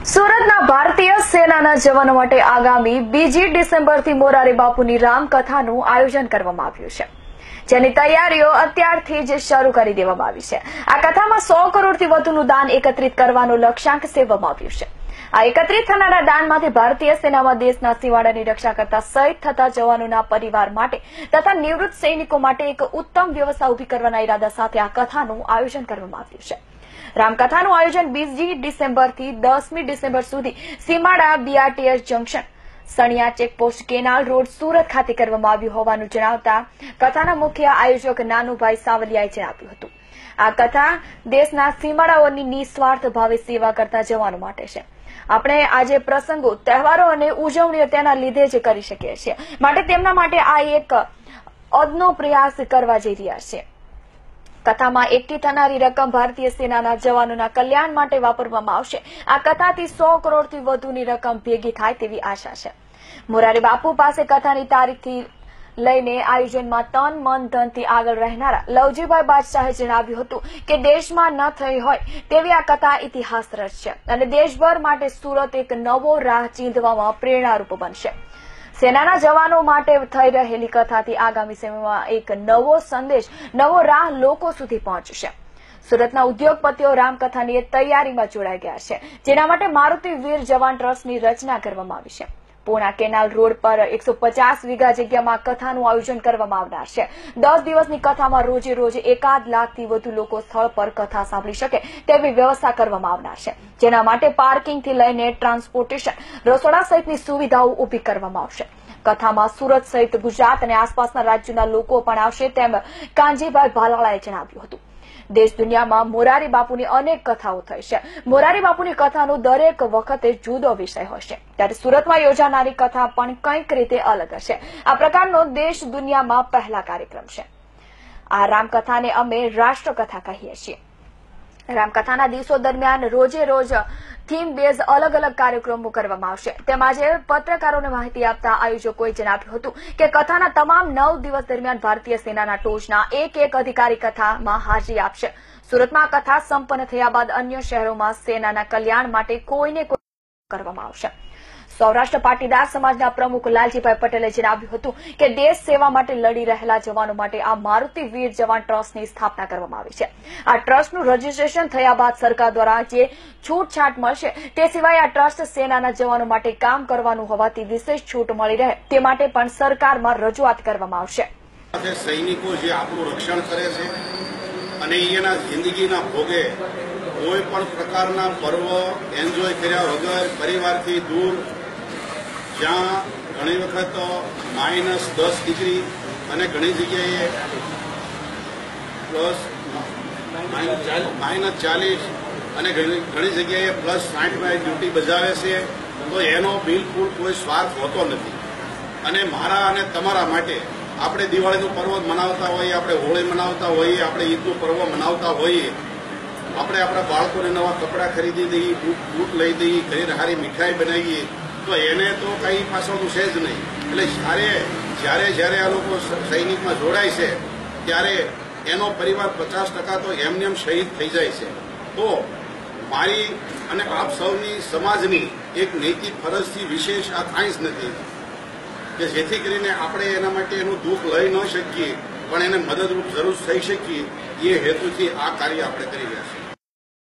સુરતના ભારતીય સેનાના જવાનો માટે આગામી 2 ડિસેમ્બરથી મોરારી બાપુની રામકથાનું આયોજન કરવામાં આવ્યું છે, જેની તૈયારીઓ અત્યારથી જ શરૂ કરી દેવામાં આવી છે. આ કથામાં 100 કરોડથી વધુનું દાન એકત્રિત કરવાનો લક્ષ્યાંક સેવવામાં આવ્યું છે. આ એકત્રિત થનારા દાનમાંથી ભારતીય સેનામાં દેશના સીમાડાની રક્ષા કરતા શહીદ થતા જવાનોના પરિવાર માટે તથા નિવૃત્ત સૈનિકો માટે એક ઉત્તમ વ્યવસ્થા ઉભી કરવાના ઇરાદા સાથે આ કથાનું આયોજન કરવામાં આવ્યું છે. રામકથાનું આયોજન 2 ડિસેમ્બરથી 10મી ડિસેમ્બર સુધી સીમાડા BRTS junction, સણિયા checkpost, canal road, Surat ખાતે કરવામાં આવ્યું હોવાનું જણાવતા કથાના મુખ્ય આયોજક નાનુભાઈ સાવલિયાએ જણાવ્યું હતું. આ કથા દેશના સીમાડાઓની નિસ્વાર્થ ભાવે સેવા કરતા જવાનો માટે છે. આપણે આજે પ્રસંગો, તહેવારો અને ઉજવણીઓ તેના લીધે જ કરી શકીએ છીએ, માટે તેમના માટે આ એક અદનો પ્રયાસ કરવા જઈ રહ્યા છે. કથામાં એકઠી થનારી રકમ ભારતીય સેનાના જવાનોના કલ્યાણ માટે વાપરવામાં આવશે. આ કથાથી 100 કરોડથી વધુની રકમ ભેગી થાય તેવી આશા છે. મોરારી બાપુ પાસે કથાની તારીખથી લઈને આયોજનમાં તન મન ધનથી આગળ રહેનારા લવજીભાઈ બાદશાહે જણાવ્યું હતું કે દેશમાં ન થઈ હોય તેવી આ કથા ઇતિહાસરચ છે અને દેશભર માટે સુરત એક નવો રાહ ચીંધવામાં પ્રેરણારૂપ બનશે. સેનાના જવાનો માટે થઈ રહેલી કથાથી આગામી સમયમાં એક નવો સંદેશ, નવો રાહ લોકો સુધી પહોંચશે. સુરતના ઉદ્યોગપતિઓ રામકથાની તૈયારીમાં જોડાઈ ગયા છે, જેના માટે મારુતિ વીર જવાન ટ્રસ્ટની રચના કરવામાં આવી છે. પૂર્ણા કેનાલ રોડ પર 150 વીઘા જગ્યામાં કથાનું આયોજન કરવામાં આવનાર છે. 10 દિવસની કથામાં રોજે રોજ 1 લાખથી વધુ લોકો સ્થળ પર કથા સાંભળી શકે તેવી વ્યવસ્થા કરવામાં આવનાર છે, જેના માટે પાર્કિંગથી લઈને ટ્રાન્સપોર્ટેશન, રસોડા સહિતની સુવિધાઓ ઉભી કરવામાં આવશે. કથામાં સુરત સહિત ગુજરાત અને આસપાસના રાજ્યોના લોકો પણ આવશે તેમ કાનજીભાઈ ભાલાળાએ જણાવ્યું હતું. દેશ દુનિયામાં મોરારી બાપુની અનેક કથાઓ થઈ છે. મોરારી બાપુની કથાનો દરેક વખતે જુદો વિષય હશે, ત્યારે સુરતમાં યોજાનારી કથા પણ કંઈક રીતે અલગ હશે. આ પ્રકારનો દેશ દુનિયામાં પહેલા કાર્યક્રમ છે. આ રામકથાને અમે રાષ્ટ્રકથા કહીએ છીએ. રામકથાના દિવસો દરમિયાન રોજે રોજ થીમ બેઝ અલગ અલગ કાર્યક્રમો કરવામાં આવશે. તેમ આજે પત્રકારોને માહિતી આપતા આયોજકોએ જણાવ્યું હતું કે કથાના તમામ 9 દિવસ દરમિયાન ભારતીય સેનાના ટોચના એક અધિકારી કથામાં હાજરી આપશે. સુરતમાં કથા સંપન્ન થયા બાદ અન્ય શહેરોમાં સેનાના કલ્યાણ માટે કોઈને કોઈ કરવામાં આવશે. સૌરાષ્ટ્ર પાટીદાર સમાજના પ્રમુખ લાલજીભાઈ પટેલે જણાવ્યું હતું કે દેશ સેવા માટે લડી રહેલા જવાનો માટે આ મારુતિ વીર જવાન ટ્રસ્ટની સ્થાપના કરવામાં આવી છે. આ ટ્રસ્ટનું રજીસ્ટ્રેશન થયા બાદ સરકાર દ્વારા જે છૂટછાટ મળશે તે સિવાય આ ટ્રસ્ટ સેનાના જવાનો માટે કામ કરવાનું હોવાથી વિશેષ છૂટ મળી રહે તે માટે પણ સરકારમાં રજૂઆત કરવામાં આવશે. સૈનિકો જે આપણું રક્ષણ કરે છે અને એના જિંદગીના ભોગે કોઈ પણ પ્રકારના પર્વ એન્જોય કર્યા વગર પરિવારથી દૂર, જ્યાં ઘણી વખત -10 ડિગ્રી અને ઘણી જગ્યાએ -40 અને ઘણી જગ્યાએ +60 ડ્યુટી બજાવે છે, તો એનો બિલકુલ કોઈ સ્વાર્થ હોતો નથી. અને મારા અને તમારા માટે આપણે દિવાળીનું પર્વ મનાવતા હોઈએ, આપણે હોળી મનાવતા હોઈએ, આપણે ઈદનું પર્વ મનાવતા હોઈએ, આપણે આપણા બાળકોને નવા કપડાં ખરીદી દઈએ, બૂટ લઈ દઈએ, ઘરે સારી મીઠાઈ બનાવીએ, તો એને તો કંઈ પાછળનું છે જ નહીં. એટલે જ્યારે આ લોકો સૈનિકમાં જોડાય છે ત્યારે એનો પરિવાર 50% તો એમને શહીદ થઈ જાય છે. તો મારી અને આપ સૌની સમાજની એક નૈતિક ફરજથી વિશેષ આ કાંઈ જ નથી કે જેથી કરીને આપણે એના માટે એનું દુઃખ લઈ ન શકીએ, પણ એને મદદરૂપ જરૂર થઈ શકીએ. એ હેતુથી આ કાર્ય આપણે કરી રહ્યા છીએ.